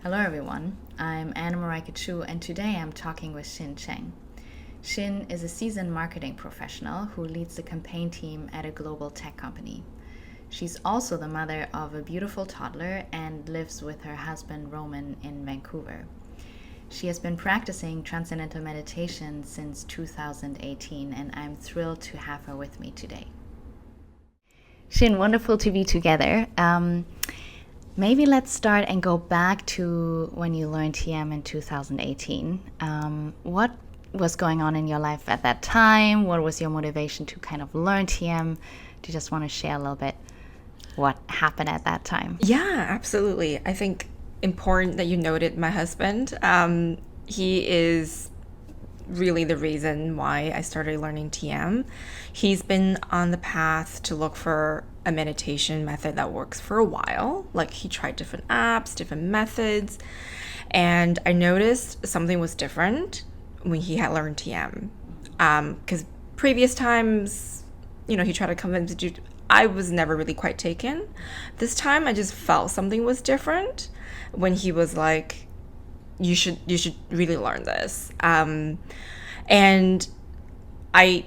Hello everyone, I'm Anne-Mareike Chu and today I'm talking with Cheng. Xin is a seasoned marketing professional who leads the campaign team at a global tech company. She's also the mother of a beautiful toddler and lives with her husband Roman in Vancouver. She has been practicing Transcendental Meditation since 2018 and I'm thrilled to have her with me today. Xin, wonderful to be together. Maybe let's start and go back to when you learned TM in 2018. What was going on in your life at that time? What was your motivation to kind of learn TM? Do you just want to share a little bit what happened at that time? Yeah, absolutely. I think important that you noted my husband. He is really the reason why I started learning TM. He's been on the path to look for a meditation method that works for a while. Like he tried different apps, different methods, and I noticed something was different when he had learned TM. Because previous times, he tried to convince you. I was never really quite taken. This time I just felt something was different when he was like, you should really learn this. And I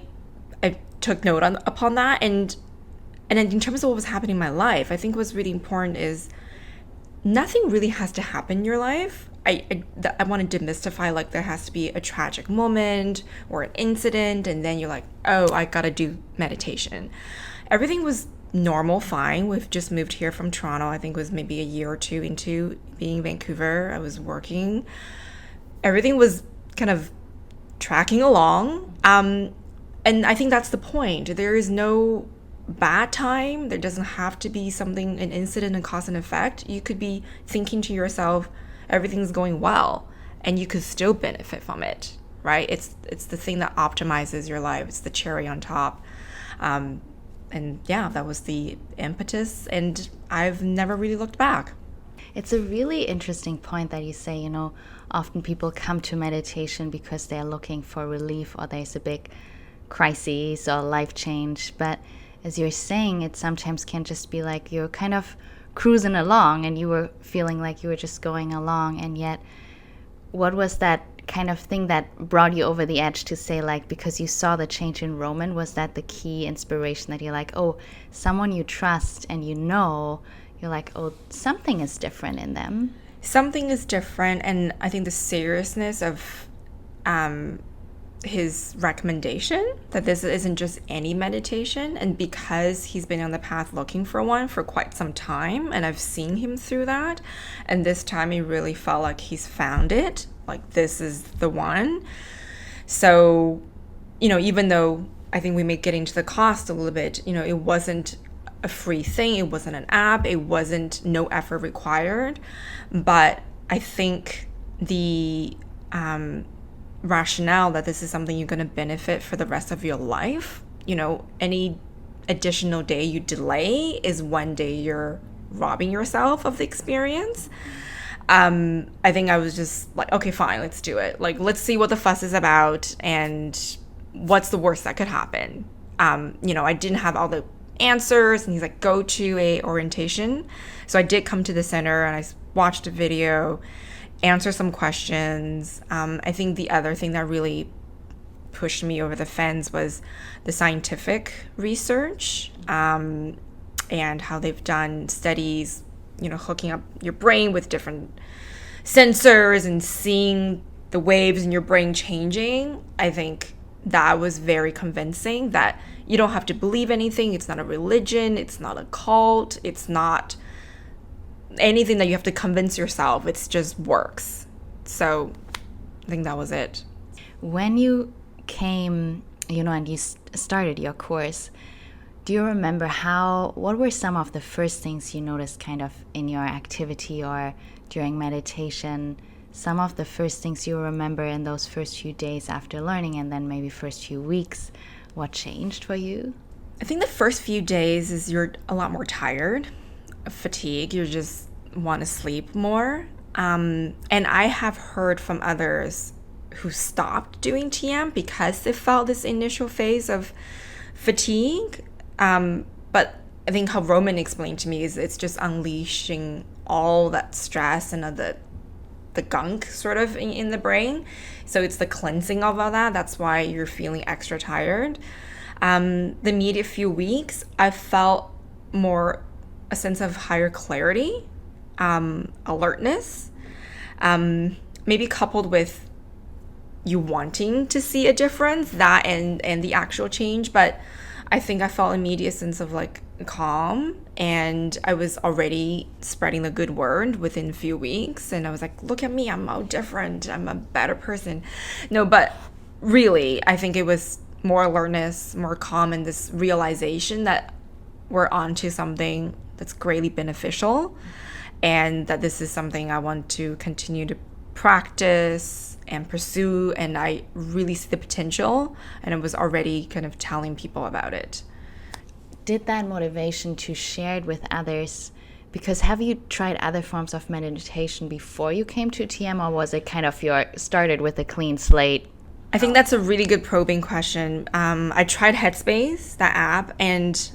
took note upon that. And then in terms of what was happening in my life, I think what's really important is nothing really has to happen in your life. I want to demystify, like there has to be a tragic moment or an incident, and then you're like, oh, I got to do meditation. Everything was normal, fine. We've just moved here from Toronto. I think it was maybe a year or two into being in Vancouver. I was working. Everything was kind of tracking along. And I think that's the point. There is no bad time. There doesn't have to be something, an incident and cause and effect. You could be thinking to yourself, everything's going well, and you could still benefit from it, right? It's the thing that optimizes your life. It's the cherry on top. And yeah, that was the impetus, and I've never really looked back. It's a really interesting point that you say, often people come to meditation because they're looking for relief or there's a big crisis or life change. But as you're saying, it sometimes can just be like you're kind of cruising along and you were feeling like you were just going along. And yet, what was that kind of thing that brought you over the edge to say, like, because you saw the change in Roman, was that the key inspiration that you're like, oh, someone you trust and you're like, oh, something is different in them? Something is different, and I think the seriousness of his recommendation that this isn't just any meditation, and because he's been on the path looking for one for quite some time, and I've seen him through that, and this time he really felt like he's found it, like this is the one. So, even though I think we may get into the cost a little bit, it wasn't a free thing, it wasn't an app, it wasn't no effort required, but I think the rationale that this is something you're going to benefit for the rest of your life, any additional day you delay is one day you're robbing yourself of the experience. I think I was just like, okay, fine, let's do it. Like, let's see what the fuss is about and what's the worst that could happen. I didn't have all the answers, and he's like, go to a orientation. So I did come to the center and I watched a video, answer some questions. I think the other thing that really pushed me over the fence was the scientific research, and how they've done studies, hooking up your brain with different sensors and seeing the waves in your brain changing. I think that was very convincing that you don't have to believe anything. It's not a religion. It's not a cult. It's not anything that you have to convince yourself. It just works. So I think that was it. When you came, and you started your course, do you remember what were some of the first things you noticed kind of in your activity or during meditation? Some of the first things you remember in those first few days after learning, and then maybe first few weeks, what changed for you? I think the first few days is you're a lot more tired, fatigue, you just want to sleep more. And I have heard from others who stopped doing TM because they felt this initial phase of fatigue. But I think how Roman explained to me is it's just unleashing all that stress and the the gunk sort of in the brain. So it's the cleansing of all that. That's why you're feeling extra tired. The immediate few weeks, I felt more a sense of higher clarity, alertness, maybe coupled with you wanting to see a difference, that and the actual change. But I think I felt immediate sense of like calm, and I was already spreading the good word within a few weeks. And I was like, look at me, I'm all different. I'm a better person. No, but really, I think it was more alertness, more calm, and this realization that we're onto something that's greatly beneficial, and that this is something I want to continue to practice and pursue, and I really see the potential, and I was already kind of telling people about it. Did that motivation to share it with others, because have you tried other forms of meditation before you came to TM, or was it kind of started with a clean slate? I think that's a really good probing question. I tried Headspace, that app, and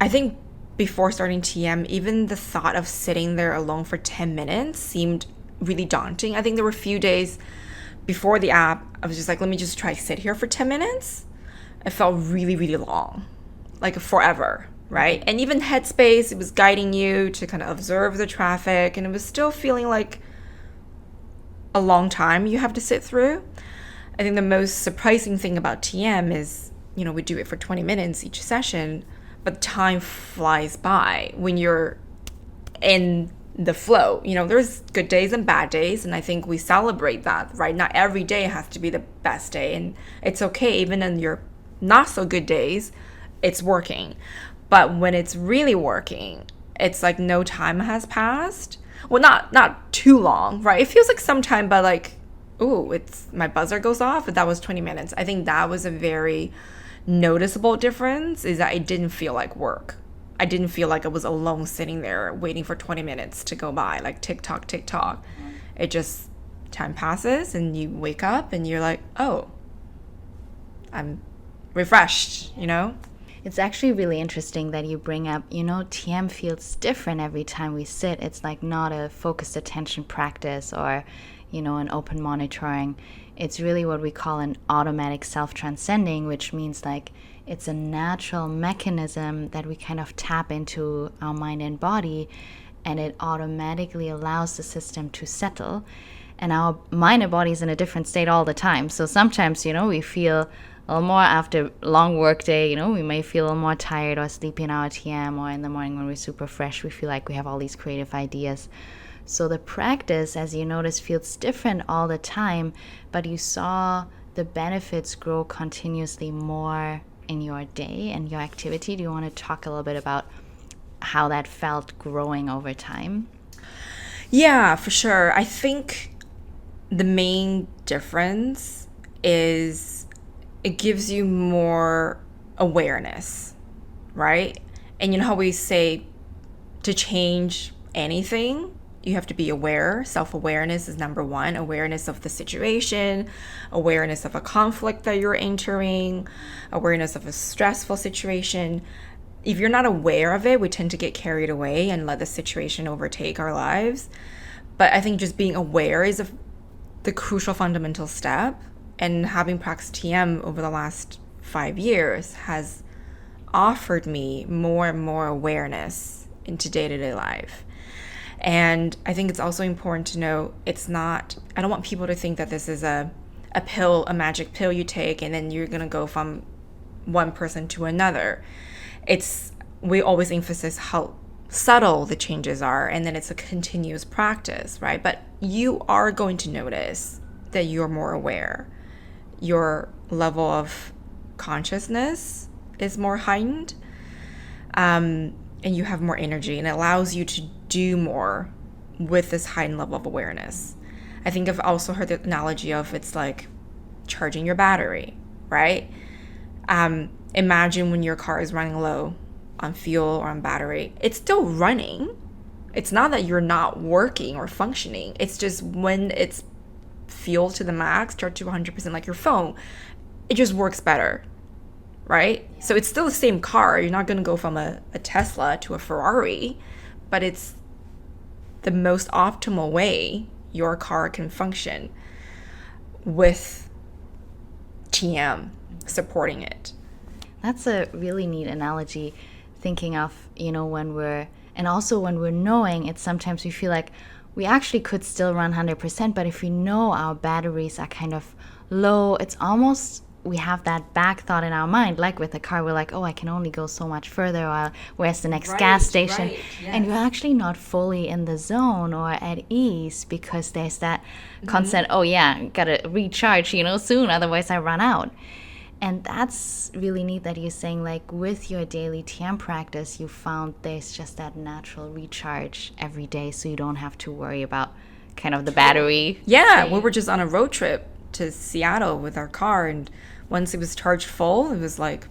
I think before starting TM, even the thought of sitting there alone for 10 minutes seemed really daunting. I think there were a few days before the app, I was just like, let me just try sit here for 10 minutes. It felt really, really long, like forever, right? And even Headspace, it was guiding you to kind of observe the traffic, and it was still feeling like a long time you have to sit through. I think the most surprising thing about TM is, we do it for 20 minutes each session, but time flies by when you're in the flow. There's good days and bad days, and I think we celebrate that, right? Not every day has to be the best day, and it's okay. Even in your not so good days, it's working. But when it's really working, it's like no time has passed. Well, not too long, right? It feels like some time, but like, ooh, it's my buzzer goes off, but that was 20 minutes. I think that was a very noticeable difference, is that it didn't feel like work. I didn't feel like I was alone sitting there waiting for 20 minutes to go by, like tick tock. It just, time passes and you wake up and you're like, oh, I'm refreshed, It's actually really interesting that you bring up, TM feels different every time we sit. It's like not a focused attention practice or, an open monitoring. It's really what we call an automatic self-transcending, which means like it's a natural mechanism that we kind of tap into our mind and body, and it automatically allows the system to settle. And our mind and body is in a different state all the time. So sometimes, we feel a little more after a long work day, we may feel a little more tired or sleepy in our TM, or in the morning when we're super fresh, we feel like we have all these creative ideas. So the practice, as you notice, feels different all the time, but you saw the benefits grow continuously more in your day and your activity. Do you want to talk a little bit about how that felt growing over time? Yeah, for sure. I think the main difference is it gives you more awareness, right? And how we say to change anything, you have to be aware. Self-awareness is number one. Awareness of the situation, awareness of a conflict that you're entering, awareness of a stressful situation. If you're not aware of it, we tend to get carried away and let the situation overtake our lives. But I think just being aware is the crucial fundamental step. And having practiced TM over the last 5 years has offered me more and more awareness into day-to-day life. And I think it's also important to know I don't want people to think that this is a pill, a magic pill you take, and then you're going to go from one person to another. We always emphasize how subtle the changes are, and then it's a continuous practice, right? But you are going to notice that you're more aware. Your level of consciousness is more heightened, and you have more energy, and it allows you to do more with this heightened level of awareness. I think I've also heard the analogy of it's like charging your battery, right? Imagine when your car is running low on fuel or on battery. It's still running. It's not that you're not working or functioning. It's just when it's fuel to the max, charged to 100%, like your phone, it just works better, right? So it's still the same car. You're not going to go from a Tesla to a Ferrari, but it's the most optimal way your car can function with TM supporting it. That's a really neat analogy, thinking of, when we're knowing it, sometimes we feel like we actually could still run 100%, but if we know our batteries are kind of low, it's almost, we have that back thought in our mind, like with the car, we're like, oh, I can only go so much further, or where's the next gas station? Right, yes. And you're actually not fully in the zone or at ease, because there's that constant, oh yeah, gotta recharge, soon, otherwise I run out. And that's really neat that you're saying, like, with your daily TM practice, you found there's just that natural recharge every day, so you don't have to worry about kind of the battery. Yeah, we were just on a road trip to Seattle with our car, and once it was charged full, it was like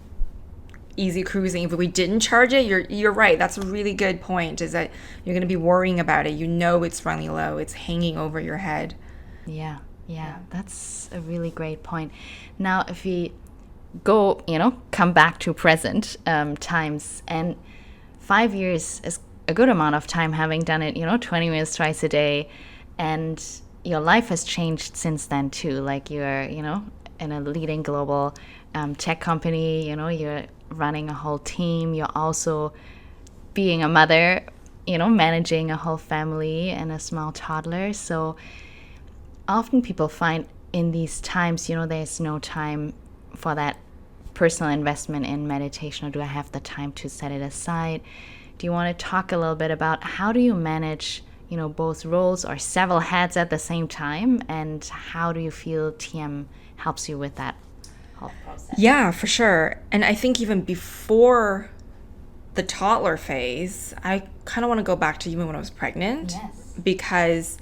easy cruising. If we didn't charge it, you're right. That's a really good point, is that you're going to be worrying about it. It's running low. It's hanging over your head. Yeah, that's a really great point. Now, if we go, come back to present times, and 5 years is a good amount of time, having done it, 20 minutes twice a day, and your life has changed since then too. Like, you're, in a leading global tech company, you're running a whole team, you're also being a mother, managing a whole family and a small toddler. So often people find in these times, there's no time for that personal investment in meditation, or do I have the time to set it aside? Do you want to talk a little bit about how do you manage, both roles or several hats at the same time, and how do you feel TM helps you with that whole process? Yeah, for sure. And I think even before the toddler phase, I kind of want to go back to even when I was pregnant. Yes. Because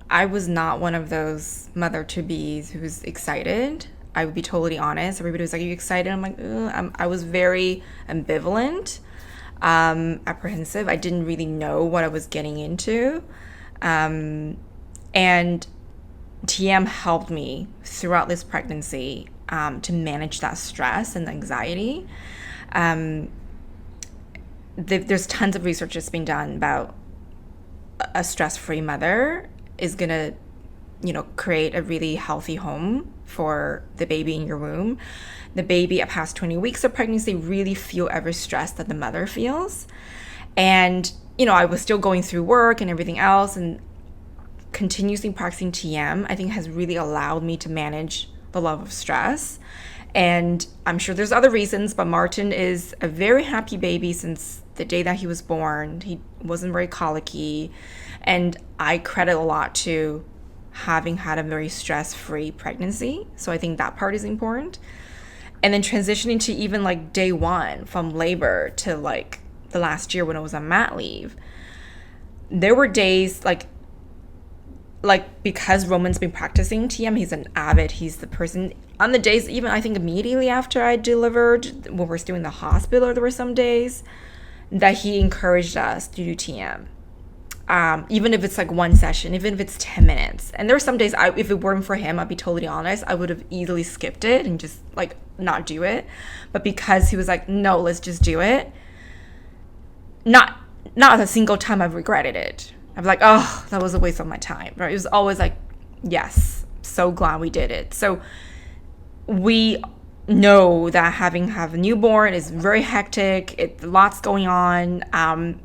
I was not one of those mother-to-bes who was excited. I would be totally honest. Everybody was like, are you excited? I'm like, I was very ambivalent, apprehensive. I didn't really know what I was getting into. And TM helped me throughout this pregnancy to manage that stress and anxiety. There's tons of research that's been done about a stress-free mother is going to, create a really healthy home for the baby in your womb. The baby past 20 weeks of pregnancy really feel every stress that the mother feels. And, I was still going through work and everything else, and continuously practicing TM, I think, has really allowed me to manage the level of stress. And I'm sure there's other reasons, but Martin is a very happy baby since the day that he was born. He wasn't very colicky. And I credit a lot to having had a very stress-free pregnancy. So I think that part is important. And then transitioning to even like day one from labor to like the last year when I was on mat leave, there were days like because Roman's been practicing TM, he's the person on the days, even I think immediately after I delivered, when we're still in the hospital, there were some days that he encouraged us to do TM. Even if it's like one session, even if it's 10 minutes. And there were some days, if it weren't for him, I'd be totally honest, I would have easily skipped it and just like not do it. But because he was like, no, let's just do it. Not a single time I've regretted it. I'm like, oh, that was a waste of my time, right? It was always like, yes, so glad we did it. So we know that having a newborn is very hectic. Lots going on.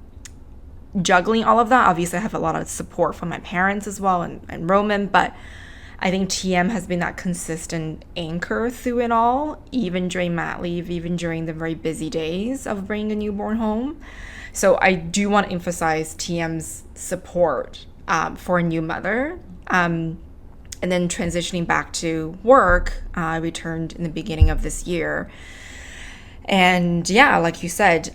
Juggling all of that. Obviously, I have a lot of support from my parents as well, and Roman, but I think TM has been that consistent anchor through it all, even during mat leave, even during the very busy days of bringing a newborn home. So I do want to emphasize TM's support for a new mother. And then transitioning back to work, I returned in the beginning of this year. And yeah, like you said,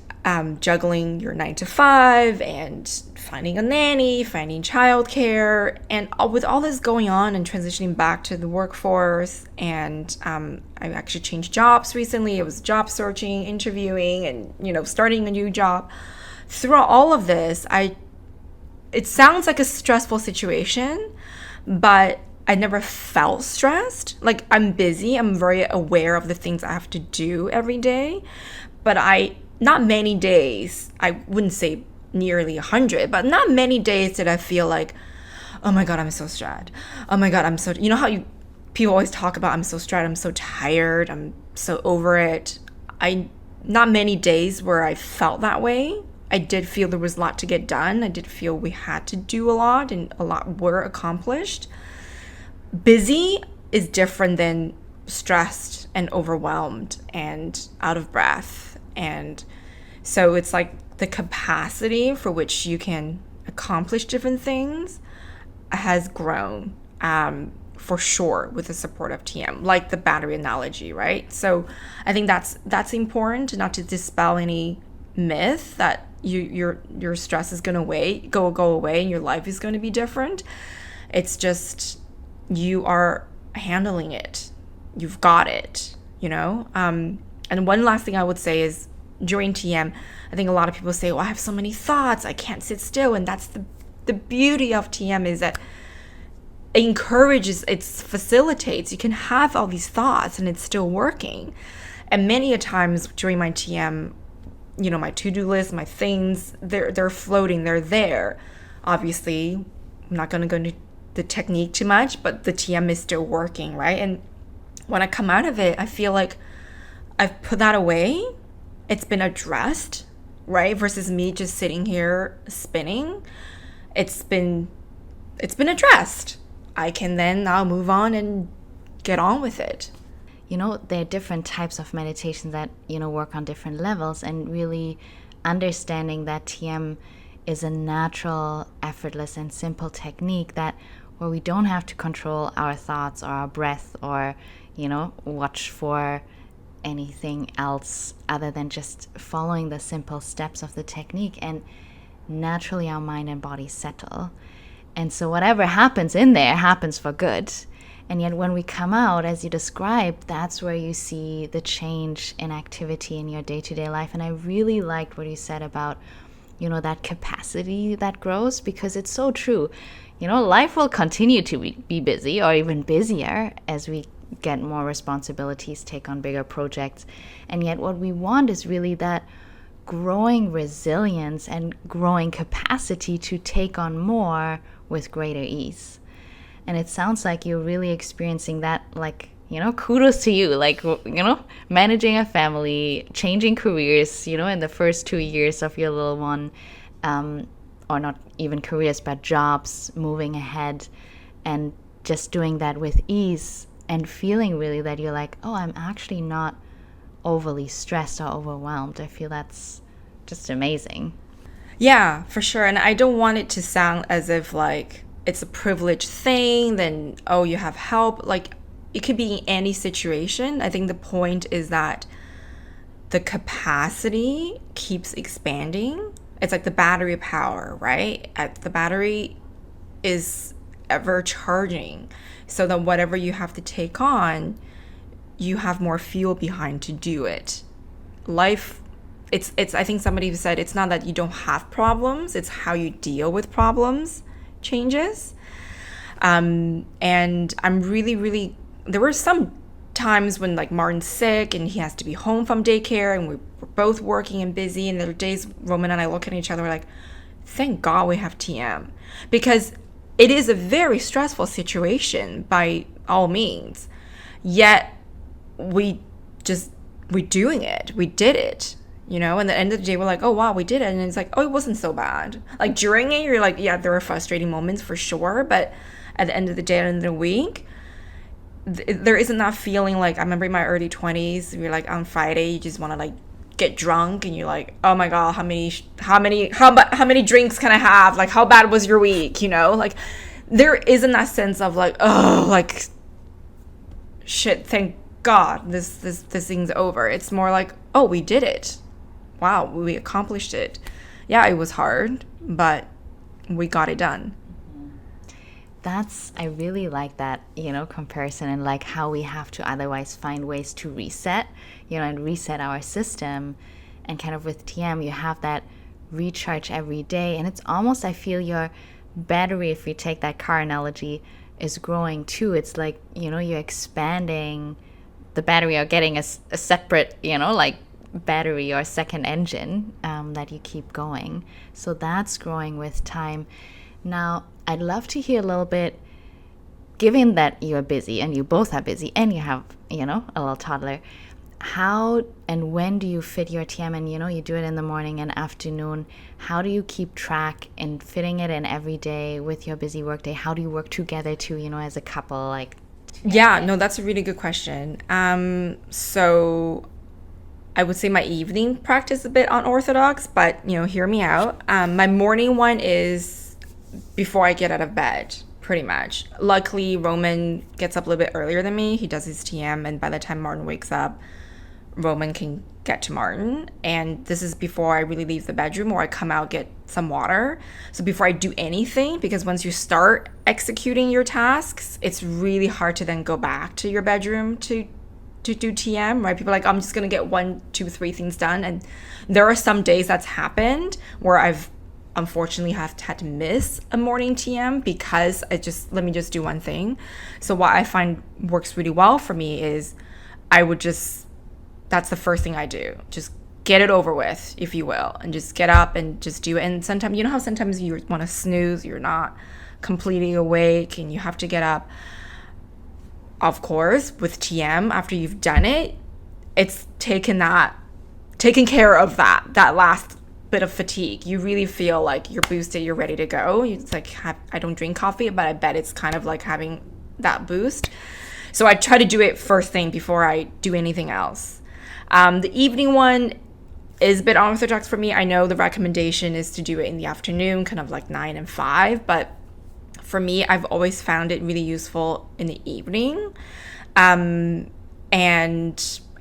juggling your 9 to 5 and finding a nanny, finding childcare, and with all this going on and transitioning back to the workforce. And I actually changed jobs recently. I was job searching, interviewing, and starting a new job. Throughout all of this, it sounds like a stressful situation, but I never felt stressed. Like, I'm busy. I'm very aware of the things I have to do every day, but not many days, I wouldn't say nearly 100, but not many days did I feel like, oh my God, I'm so stressed. Oh my God, you know how people always talk about, I'm so stressed, I'm so tired, I'm so over it. Not many days where I felt that way. I did feel there was a lot to get done. I did feel we had to do a lot and a lot were accomplished. Busy is different than stressed and overwhelmed and out of breath. And so it's like the capacity for which you can accomplish different things has grown, for sure, with the support of TM, like the battery analogy, right? So I think that's important, not to dispel any myth that your stress is going to go away and your life is going to be different. It's just you are handling it. You've got it, And one last thing I would say is during TM, I think a lot of people say, I have so many thoughts, I can't sit still. And that's the beauty of TM, is that it encourages, it facilitates. You can have all these thoughts and it's still working. And many a times during my TM, my to-do list, my things, they're floating, they're there. Obviously, I'm not going to go into the technique too much, but the TM is still working, right? And when I come out of it, I feel like I've put that away. It's been addressed, right? Versus me just sitting here spinning. It's been addressed. I can then now move on and get on with it. There are different types of meditation that, work on different levels, and really understanding that TM is a natural, effortless, and simple technique where we don't have to control our thoughts or our breath or, watch for anything else other than just following the simple steps of the technique, and naturally our mind and body settle. And so whatever happens in there happens for good. And yet when we come out, as you described, that's where you see the change in activity in your day-to-day life. And I really liked what you said about, that capacity that grows, because it's so true. Life will continue to be busy or even busier as we get more responsibilities, take on bigger projects. And yet what we want is really that growing resilience and growing capacity to take on more with greater ease. And it sounds like you're really experiencing that, kudos to you, managing a family, changing careers, in the first 2 years of your little one, or not even careers, but jobs, moving ahead, and just doing that with ease and feeling really that you're like, I'm actually not overly stressed or overwhelmed. I feel that's just amazing. Yeah, for sure. And I don't want it to sound as if it's a privileged thing, then, you have help. It could be in any situation. I think the point is that the capacity keeps expanding. It's like the battery power, right? The battery is ever charging, so that whatever you have to take on, you have more fuel behind to do it. Life, it's I think somebody said, it's not that you don't have problems, it's how you deal with problems changes. And I'm really, there were some times when Martin's sick and he has to be home from daycare and we're both working and busy, and there are days Roman and I look at each other, we're like, thank God we have TM, because it is a very stressful situation by all means, yet we're doing it, we did it. And at the end of the day, we're like, oh, wow, we did it. And it's like, oh, it wasn't so bad. During it, you're like, yeah, there were frustrating moments for sure. But at the end of the day, at the end of the week, there isn't that feeling I remember in my early 20s, you're on Friday, you just want to get drunk and you're like, oh my God, how many drinks can I have? How bad was your week? There isn't that sense of shit, thank God this thing's over. It's more oh, we did it. Wow, we accomplished it. Yeah, it was hard, but we got it done. I really like that, comparison, and how we have to otherwise find ways to reset, and reset our system. And kind of with TM, you have that recharge every day. And it's almost, I feel your battery, if we take that car analogy, is growing too. It's you're expanding the battery, or getting a separate, battery or second engine that you keep going. So that's growing with time. Now, I'd love to hear a little bit, given that you're busy and you both are busy and you have, a little toddler, how and when do you fit your TM? And, you do it in the morning and afternoon. How do you keep track and fitting it in every day with your busy workday? How do you work together too, as a couple? Yeah, no, that's a really good question. So I would say my evening practice is a bit unorthodox, but, hear me out. My morning one is before I get out of bed, pretty much. Luckily, Roman gets up a little bit earlier than me. He does his TM, and by the time Martin wakes up, Roman can get to Martin. And this is before I really leave the bedroom, or I come out, get some water. So before I do anything, because once you start executing your tasks, it's really hard to then go back to your bedroom to do TM, right? People are like, I'm just going to get 1, 2, 3 things done. And there are some days that's happened where I've unfortunately had to miss a morning TM because let me just do one thing. So what I find works really well for me is that's the first thing I do. Just get it over with, if you will, and just get up and just do it. And sometimes, you know how sometimes you want to snooze, you're not completely awake and you have to get up. Of course, with TM, after you've done it, it's taken care of that last bit of fatigue. You really feel like you're boosted, you're ready to go. It's like, I don't drink coffee, but I bet it's kind of like having that boost. So I try to do it first thing before I do anything else. The evening one is a bit unorthodox for me. I know the recommendation is to do it in the afternoon, kind of like 9 and 5, but for me, I've always found it really useful in the evening. And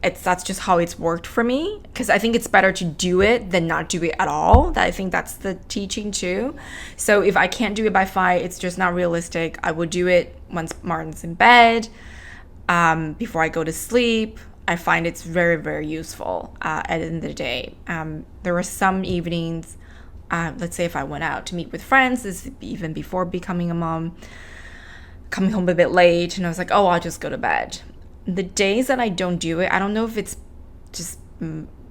that's just how it's worked for me, because I think it's better to do it than not do it at all. I think that's the teaching too. So if I can't do it by 5, it's just not realistic. I would do it once Martin's in bed, before I go to sleep. I find it's very, very useful at the end of the day. There were some evenings, let's say if I went out to meet with friends, this is even before becoming a mom, coming home a bit late, and I was like, oh, I'll just go to bed. The days that I don't do it, I don't know if it's just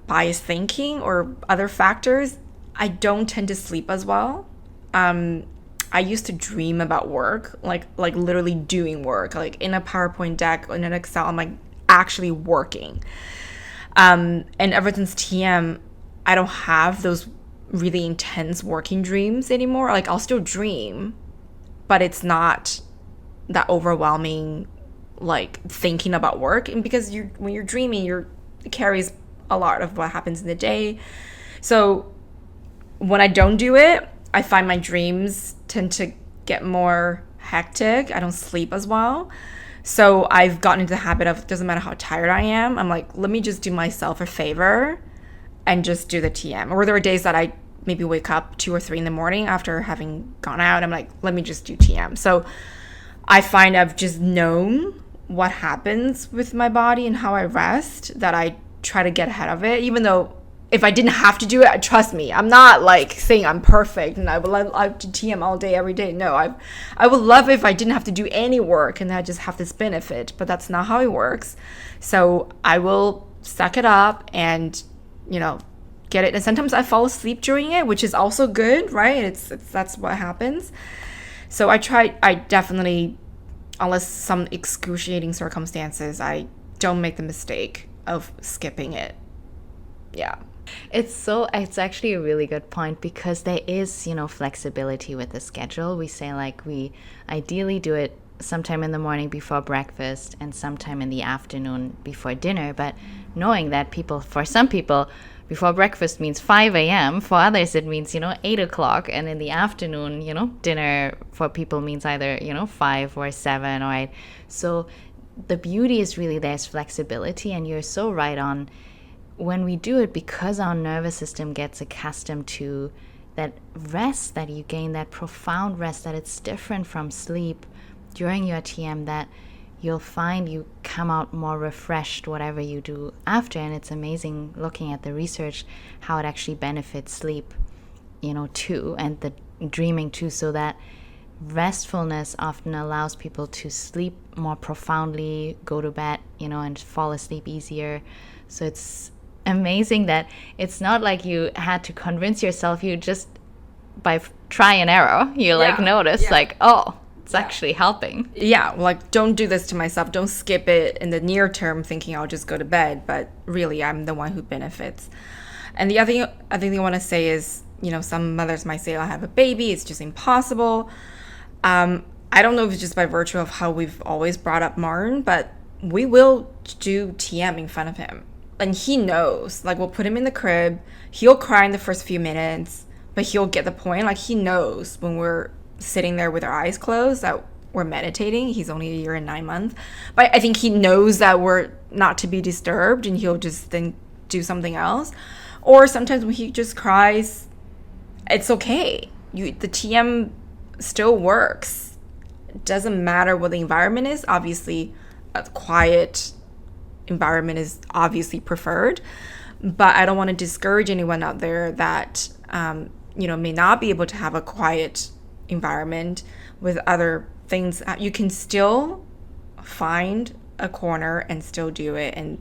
biased thinking or other factors, I don't tend to sleep as well. I used to dream about work, like literally doing work, like in a PowerPoint deck, in an Excel, I'm like actually working. And ever since TM, I don't have those really intense working dreams anymore. Like I'll still dream, but it's not that overwhelming, like thinking about work. And because when you're dreaming, it carries a lot of what happens in the day. So when I don't do it, I find my dreams tend to get more hectic. I don't sleep as well. So I've gotten into the habit of, it doesn't matter how tired I am, I'm like, let me just do myself a favor and just do the TM. Or there are days that I maybe wake up 2 or 3 in the morning after having gone out. I'm like, let me just do TM. So I find I've just known what happens with my body and how I rest, that I try to get ahead of it. Even though if I didn't have to do it, trust me, I'm not like saying I'm perfect and I would love to TM all day, every day. No, I would love if I didn't have to do any work and I just have this benefit, but that's not how it works. So I will suck it up and, get it. And sometimes I fall asleep during it, which is also good, right? That's what happens. So I definitely, unless some excruciating circumstances, I don't make the mistake of skipping it. Yeah. It's actually a really good point, because there is, flexibility with the schedule. We say we ideally do it sometime in the morning before breakfast and sometime in the afternoon before dinner. But knowing that for some people, before breakfast means 5 a.m. For others, it means, 8 o'clock. And in the afternoon, dinner for people means either, 5 or 7 or 8. So the beauty is really there's flexibility, and you're so right on. When we do it, because our nervous system gets accustomed to that rest that you gain, that profound rest, that it's different from sleep during your TM, that you'll find you come out more refreshed whatever you do after. And it's amazing looking at the research how it actually benefits sleep, too, and the dreaming too. So that restfulness often allows people to sleep more profoundly, go to bed, and fall asleep easier. So it's amazing that it's not like you had to convince yourself. You just, by try and error. You like notice like, oh, it's actually helping. Yeah, like don't do this to myself. Don't skip it in the near term thinking I'll just go to bed, but really I'm the one who benefits. And the other thing I want to say is, you know, some mothers might say, I have a baby, it's just impossible. I don't know if it's just by virtue of how we've always brought up Martin, but we will do TM in front of him. And he knows, like we'll put him in the crib, he'll cry in the first few minutes, but he'll get the point. Like he knows when we're sitting there with our eyes closed that we're meditating. He's only 1 year and 9 months. But I think he knows that we're not to be disturbed, and he'll just then do something else. Or sometimes when he just cries, it's okay. The TM still works. It doesn't matter what the environment is. Obviously, a quiet environment is obviously preferred. But I don't want to discourage anyone out there that, may not be able to have a quiet environment with other things. You can still find a corner and still do it. And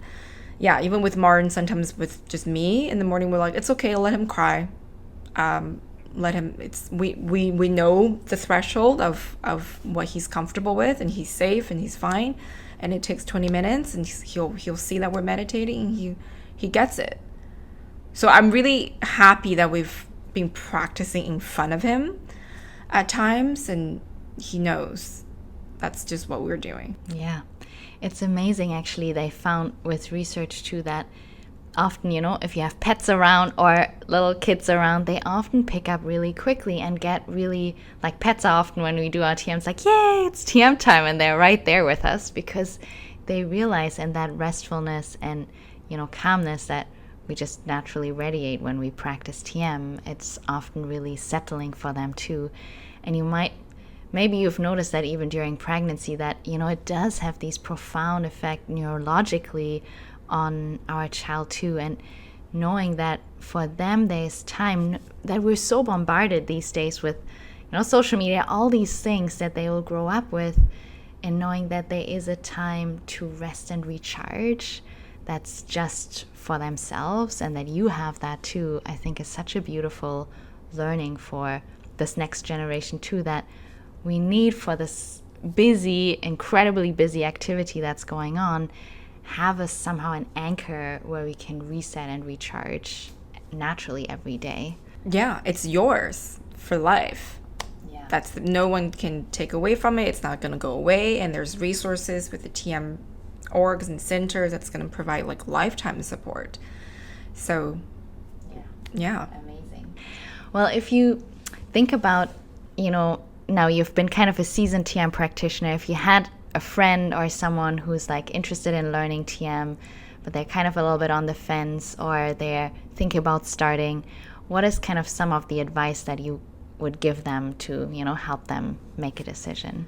yeah, even with Martin, sometimes with just me in the morning, we're like, it's okay, let him cry. Let him, we know the threshold of what he's comfortable with, and he's safe and he's fine. And it takes 20 minutes and he'll see that we're meditating, and he gets it. So I'm really happy that we've been practicing in front of him at times, and he knows that's just what we're doing. Yeah. It's amazing, actually. They found with research too that often, if you have pets around or little kids around, they often pick up really quickly and get really, like pets are often when we do our TMs, like, yay, it's TM time, and they're right there with us because they realize in that restfulness and, calmness that we just naturally radiate when we practice TM. It's often really settling for them too. And maybe you've noticed that even during pregnancy that, it does have these profound effects neurologically on our child too. And knowing that for them there's time, that we're so bombarded these days with, social media, all these things that they will grow up with, and knowing that there is a time to rest and recharge that's just for themselves, and that you have that too, I think is such a beautiful learning for this next generation too, that we need for this busy, incredibly busy activity that's going on, have somehow an anchor where we can reset and recharge naturally every day. Yeah, it's yours for life. Yeah. No one can take away from it. It's not going to go away. And there's resources with the TM orgs and centers that's going to provide like lifetime support. So, yeah. Amazing. Well, if you think about, now you've been kind of a seasoned TM practitioner. If you had a friend or someone who's like interested in learning TM, but they're kind of a little bit on the fence, or they're thinking about starting, what is kind of some of the advice that you would give them to, help them make a decision?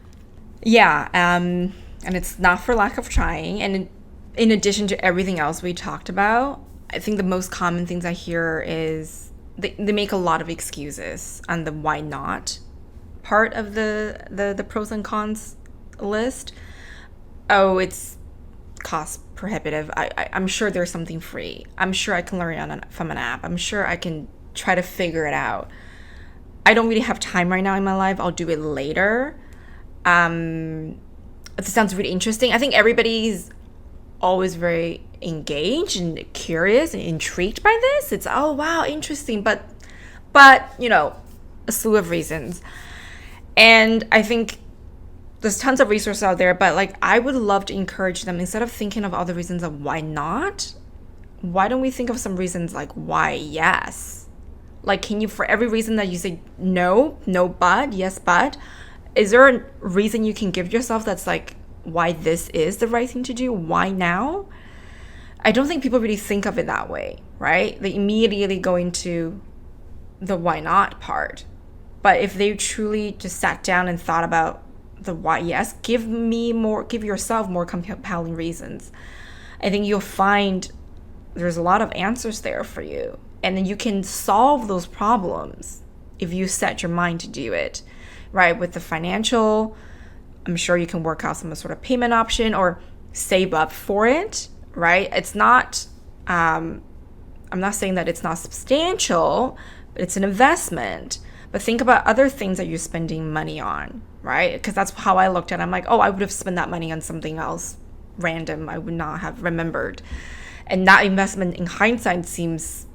Yeah, and it's not for lack of trying. And in addition to everything else we talked about, I think the most common things I hear is they make a lot of excuses on the why not part of the pros and cons list. Oh, it's cost prohibitive. I'm sure there's something free. I'm sure I can learn from an app. I'm sure I can try to figure it out. I don't really have time right now in my life. I'll do it later. It sounds really interesting. I think everybody's always very engaged and curious and intrigued by this. It's, oh, wow, interesting. But a slew of reasons. And I think there's tons of resources out there, but like I would love to encourage them, instead of thinking of all the reasons of why not, why don't we think of some reasons like why yes? Like, can you, for every reason that you say no but, yes but, is there a reason you can give yourself that's like why this is the right thing to do? Why now? I don't think people really think of it that way, right? They immediately go into the why not part. But if they truly just sat down and thought about the why yes, give yourself more compelling reasons. I think you'll find there's a lot of answers there for you. And then you can solve those problems if you set your mind to do it, right? With the financial, I'm sure you can work out some sort of payment option or save up for it, right? It's not, I'm not saying that it's not substantial, but it's an investment. But think about other things that you're spending money on, right? Because that's how I looked at it. I'm like, oh, I would have spent that money on something else random. I would not have remembered. And that investment in hindsight seems,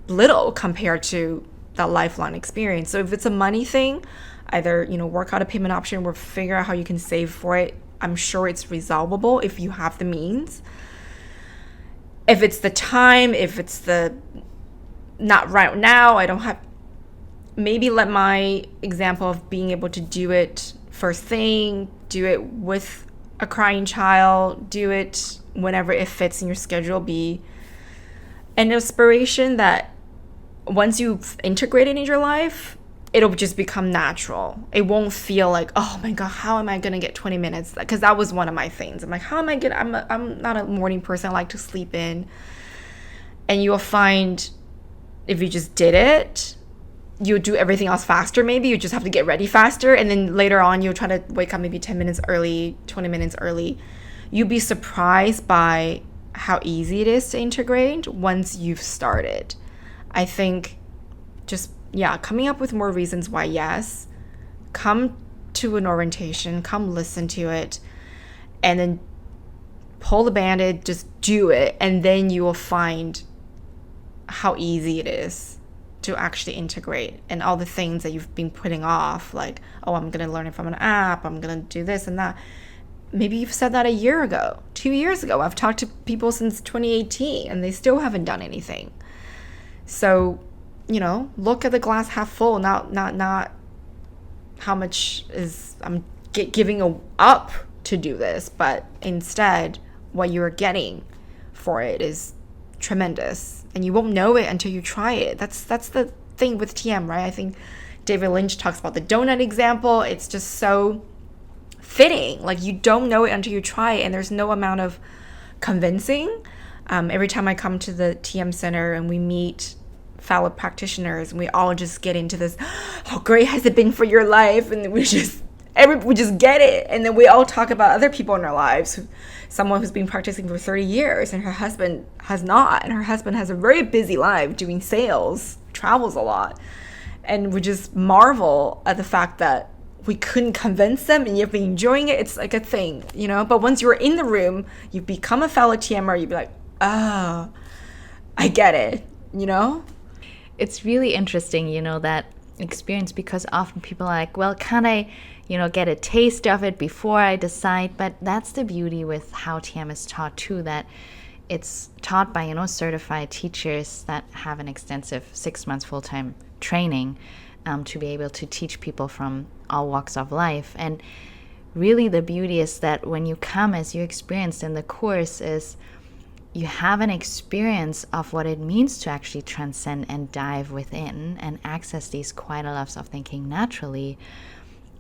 little compared to that lifelong experience. So if it's a money thing, either, work out a payment option or figure out how you can save for it. I'm sure it's resolvable if you have the means. If it's the time, if it's the not right now, I don't have, maybe let my example of being able to do it first thing, do it with a crying child, do it whenever it fits in your schedule, be an inspiration that once you've integrated in your life, it'll just become natural. It won't feel like, oh my God, how am I going to get 20 minutes? Because that was one of my things. I'm like, how am I going to, I'm not a morning person. I like to sleep in. And you'll find if you just did it, you'll do everything else faster. Maybe you just have to get ready faster. And then later on, you'll try to wake up maybe 10 minutes early, 20 minutes early. You'll be surprised by how easy it is to integrate once you've started. I think just, coming up with more reasons why yes, come to an orientation, come listen to it, and then pull the Band-Aid, just do it, and then you will find how easy it is to actually integrate, and all the things that you've been putting off, like, oh, I'm going to learn it from an app, I'm going to do this and that. Maybe you've said that a year ago, 2 years ago. I've talked to people since 2018 and they still haven't done anything. So, look at the glass half full, not how much is I'm giving up to do this, but instead what you're getting for it is tremendous, and you won't know it until you try it. That's the thing with TM, right? I think David Lynch talks about the donut example. It's just so fitting. Like, you don't know it until you try it, and there's no amount of convincing. Every time I come to the TM Center and we meet fellow practitioners, and we all just get into this, how great has it been for your life? And we just get it. And then we all talk about other people in our lives. Someone who's been practicing for 30 years and her husband has not. And her husband has a very busy life doing sales, travels a lot. And we just marvel at the fact that we couldn't convince them, and you've been enjoying it. It's like a thing, But once you're in the room, you become a fellow TMer, you'd be like, oh, I get it, It's really interesting, that experience, because often people are like, well, can't I, get a taste of it before I decide? But that's the beauty with how TM is taught too, that it's taught by, certified teachers that have an extensive 6 months full-time training to be able to teach people from all walks of life. And really the beauty is that when you come, as you experienced in the course, is you have an experience of what it means to actually transcend and dive within and access these quieter levels of thinking naturally.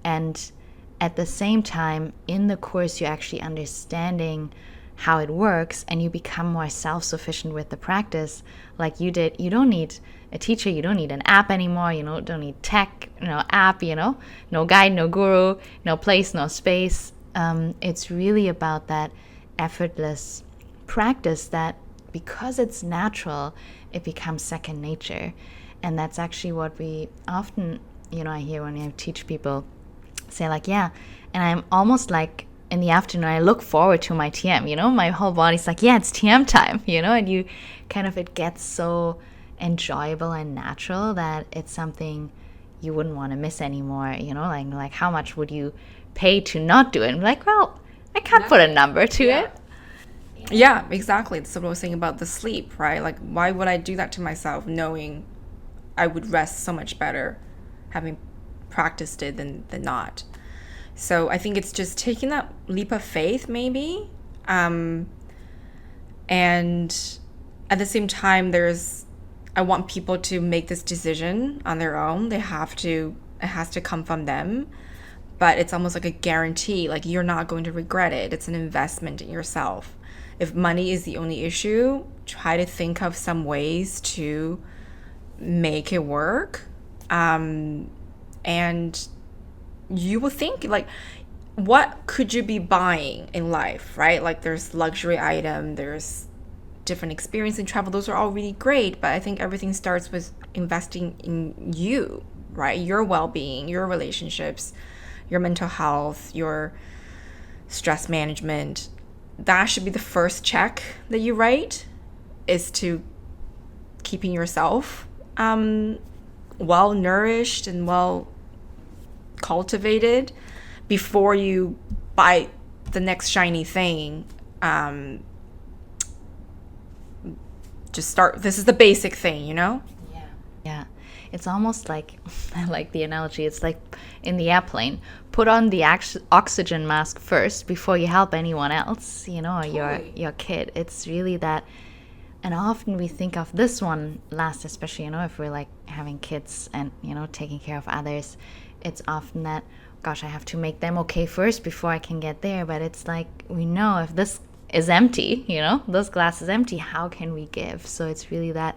And at the same time, in the course, you're actually understanding how it works, and you become more self-sufficient with the practice like you did. You don't need a teacher, you don't need an app anymore, don't need tech, app, no guide, no guru, no place, no space. It's really about that effortless practice that, because it's natural, it becomes second nature. And that's actually what we often, I hear when I teach people say like, yeah, and I'm almost like, in the afternoon, I look forward to my TM, my whole body's like, yeah, it's TM time, and you kind of, it gets so enjoyable and natural that it's something you wouldn't want to miss anymore, like how much would you pay to not do it? And like, well, I can't put a number to it. Yeah, exactly. That's what I was saying about the sleep, right? Like, why would I do that to myself knowing I would rest so much better having practiced it than not? So I think it's just taking that leap of faith, maybe. And at the same time, I want people to make this decision on their own. It has to come from them. But it's almost like a guarantee, like you're not going to regret it. It's an investment in yourself. If money is the only issue, try to think of some ways to make it work. And you will think, like, what could you be buying in life, right? Like, there's luxury item, there's different experience and travel. Those are all really great, but I think everything starts with investing in you, right? Your well-being, your relationships, your mental health, your stress management. That should be the first check that you write, is to keeping yourself well nourished and well cultivated before you buy the next shiny thing. Just start. This is the basic thing, you know? Yeah. It's almost like, I like the analogy, it's like in the airplane, put on the oxygen mask first before you help anyone else, you know, or your kid. It's really that. And often we think of this one last, especially, you know, if we're like having kids and, you know, taking care of others. It's often that, gosh, I have to make them okay first before I can get there. But it's like, we know if this is empty, you know, this glass is empty, how can we give? So it's really that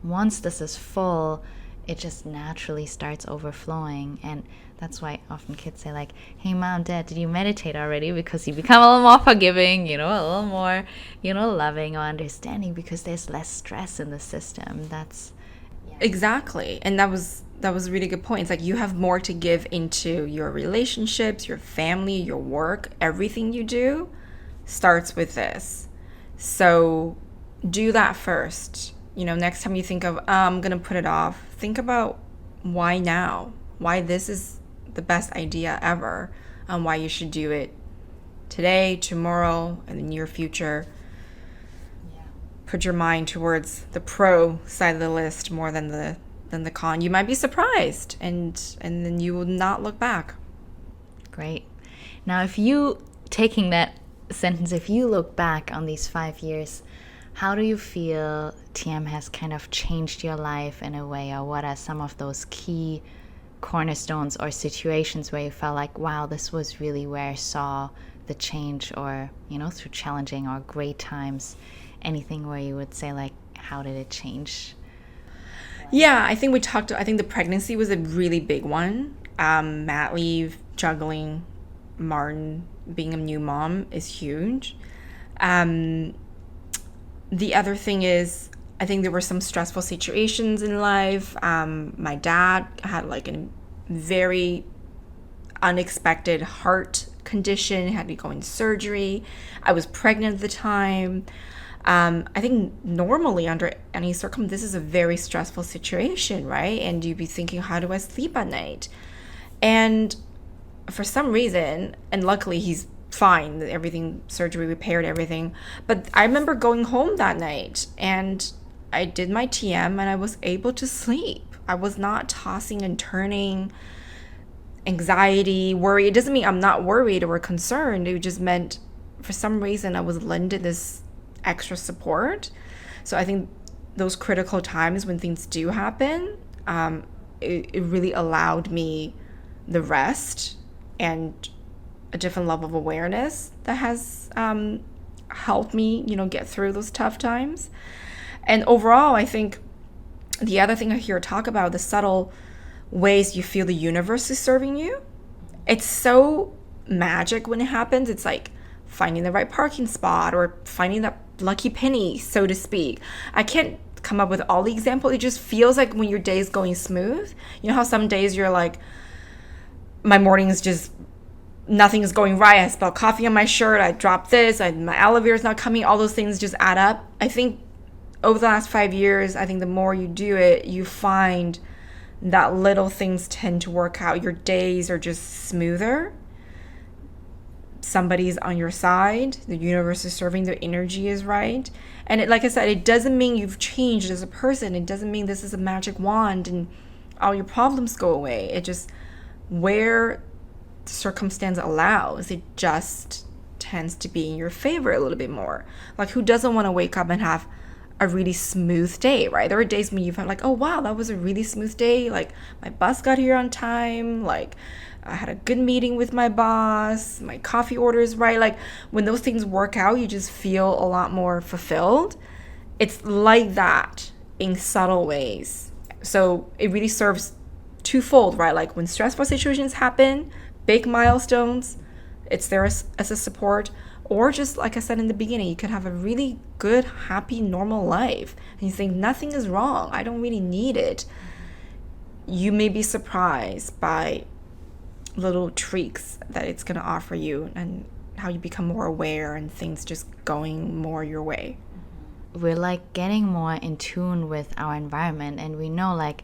once this is full, it just naturally starts overflowing. And that's why often kids say like, hey mom, dad, did you meditate already? Because you become a little more forgiving, you know, a little more, you know, loving or understanding, because there's less stress in the system. That's exactly. And that was a really good point. It's like you have more to give into your relationships, your family, your work. Everything you do starts with this. So do that first. You know, next time you think of, I'm going to put it off, think about why now, why this is the best idea ever, and why you should do it today, tomorrow, and the near future. Put your mind towards the pro side of the list more than the con. You might be surprised, and then you will not look back. Great. Now, if you, taking that sentence, if you look back on these 5 years, how do you feel TM has kind of changed your life in a way, or what are some of those key cornerstones or situations where you felt like, wow, this was really where I saw the change, or, you know, through challenging or great times, anything where you would say like, how did it change? Yeah, I think the pregnancy was a really big one. Mat leave, juggling, Martin, being a new mom is huge. The other thing is, I think there were some stressful situations in life. My dad had like a very unexpected heart condition, had to go in surgery. I was pregnant at the time. I think normally under any circumstance, this is a very stressful situation, right? And you'd be thinking, how do I sleep at night? And for some reason, and luckily he's fine, everything, surgery repaired everything. But I remember going home that night and I did my TM and I was able to sleep. I was not tossing and turning, anxiety, worry. It doesn't mean I'm not worried or concerned. It just meant for some reason I was lended this extra support. So I think those critical times when things do happen, it really allowed me the rest and a different level of awareness that has helped me, you know, get through those tough times. And overall, I think the other thing I hear talk about, the subtle ways you feel the universe is serving you. It's so magic when it happens. It's like finding the right parking spot or finding that lucky penny, so to speak. I can't come up with all the examples. It just feels like when your day is going smooth. You know how some days you're like, my morning is just, nothing is going right. I spilled coffee on my shirt. I dropped this. My elevator is not coming. All those things just add up. I think over the last 5 years, I think the more you do it, you find that little things tend to work out. Your days are just smoother. Somebody's on your side. The universe is serving. The energy is right. And like I said, it doesn't mean you've changed as a person. It doesn't mean this is a magic wand and all your problems go away. It just, where circumstance allows, it just tends to be in your favor a little bit more. Like, who doesn't want to wake up and have a really smooth day, right? There are days when you felt like, oh wow, that was a really smooth day. Like, my bus got here on time. Like, I had a good meeting with my boss. My coffee order is right. Like, when those things work out, you just feel a lot more fulfilled. It's like that in subtle ways. So it really serves twofold, right? Like, when stressful situations happen, big milestones, it's there as a support. Or just like I said in the beginning, you could have a really good, happy, normal life. And you think nothing is wrong. I don't really need it. You may be surprised by little tweaks that it's going to offer you and how you become more aware and things just going more your way. We're like getting more in tune with our environment, and we know, like,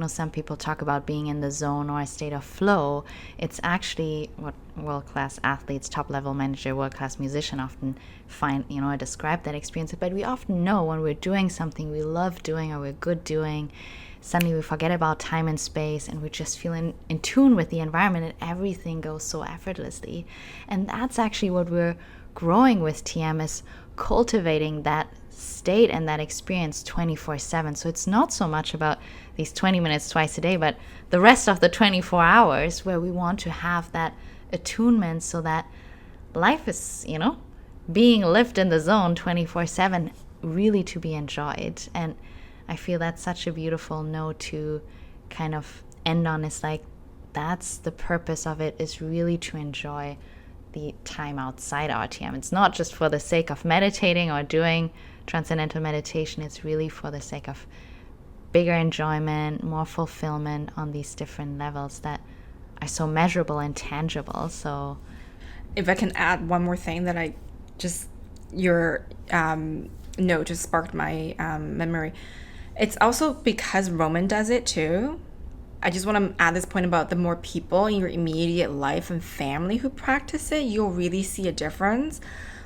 some people talk about being in the zone or a state of flow. It's actually what world-class athletes, top-level manager, world-class musician often find, or describe that experience. But we often know when we're doing something we love doing or we're good doing, suddenly we forget about time and space, and we just feel in tune with the environment, and everything goes so effortlessly. And that's actually what we're growing with TM, is cultivating that state and that experience 24/7. So it's not so much about these 20 minutes twice a day, but the rest of the 24 hours where we want to have that attunement so that life is, being lived in the zone 24/7, really to be enjoyed. And I feel that's such a beautiful note to kind of end on. It's like, that's the purpose of it, is really to enjoy the time outside our TM. It's not just for the sake of meditating or doing transcendental meditation. It's really for the sake of bigger enjoyment, more fulfillment on these different levels that are so measurable and tangible. So if I can add one more thing that your note just sparked my memory. It's also because Roman does it too. I just want to add this point about the more people in your immediate life and family who practice it, you'll really see a difference.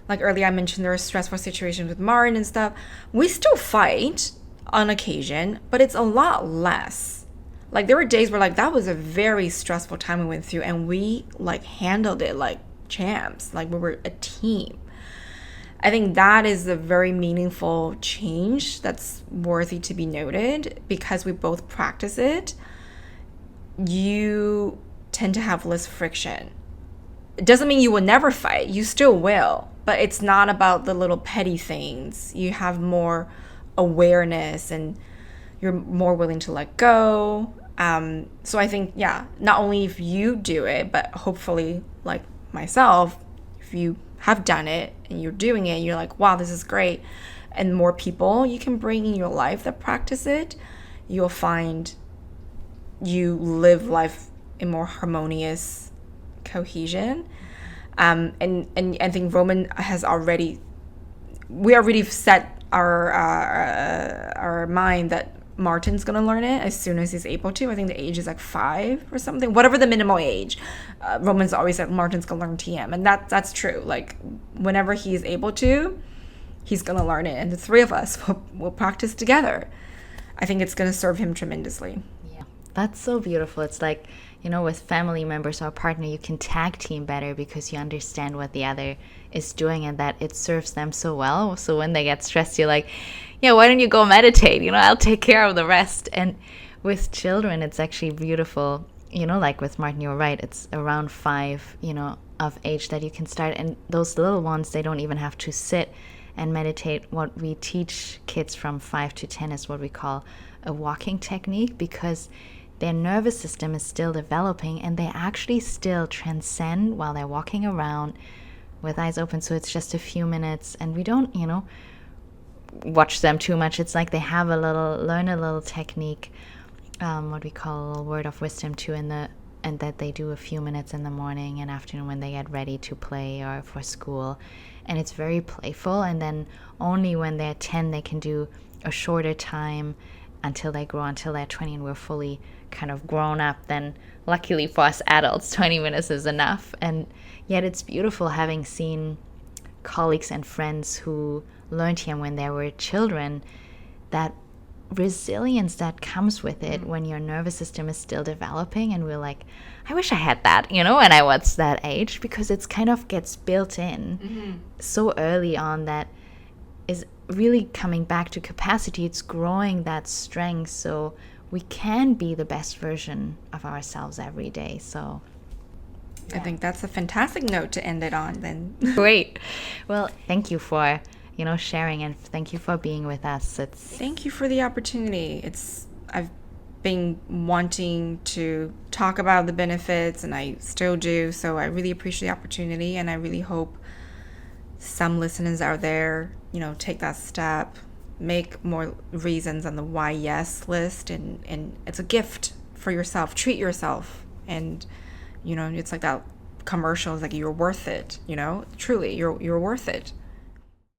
Like earlier I mentioned, there are stressful situations with Martin and stuff. We still fight on occasion, but it's a lot less. Like there were days where like that was a very stressful time we went through, and we like handled it like champs, like we were a team. I think that is a very meaningful change that's worthy to be noted, because we both practice it. You tend to have less friction. It doesn't mean you will never fight. You still will. But it's not about the little petty things. You have more awareness and you're more willing to let go. So I think, not only if you do it, but hopefully, like myself, if you have done it and you're doing it, you're like, wow, this is great. And more people you can bring in your life that practice it, you'll find you live life in more harmonious cohesion. And I think Roman has already set our mind that Martin's gonna learn it as soon as he's able to. I think the age is like 5 or something, whatever the minimal age. Roman's always said Martin's gonna learn TM, and that's true. Like whenever he's able to, he's gonna learn it, and the three of us will practice together. I think it's gonna serve him tremendously. That's so beautiful. It's like, with family members or a partner, you can tag team better because you understand what the other is doing and that it serves them so well. So when they get stressed, you're like, why don't you go meditate? I'll take care of the rest. And with children, it's actually beautiful. Like with Martin, you're right. It's around 5, of age that you can start. And those little ones, they don't even have to sit and meditate. What we teach kids from 5 to 10 is what we call a walking technique, because their nervous system is still developing and they actually still transcend while they're walking around with eyes open. So it's just a few minutes, and we don't, watch them too much. It's like they have learn a little technique, what we call a little word of wisdom too, and that they do a few minutes in the morning and afternoon when they get ready to play or for school. And it's very playful. And then only when they're 10, they can do a shorter time until they grow, until they're 20 and we're fully kind of grown up. Then luckily for us adults, 20 minutes is enough. And yet it's beautiful having seen colleagues and friends who learned him when they were children, that resilience that comes with it when your nervous system is still developing. And we're like, I wish I had that, when I was that age, because it's kind of gets built in so early on, that is really coming back to capacity. It's growing that strength so we can be the best version of ourselves every day. So I think that's a fantastic note to end it on then. Great. Well, thank you for sharing, and thank you for being with us. Thank you for the opportunity. I've been wanting to talk about the benefits, and I still do, so I really appreciate the opportunity, and I really hope some listeners out there, take that step, make more reasons on the why yes list, and it's a gift for yourself. Treat yourself. And, it's like that commercial is like, you're worth it, truly, you're worth it.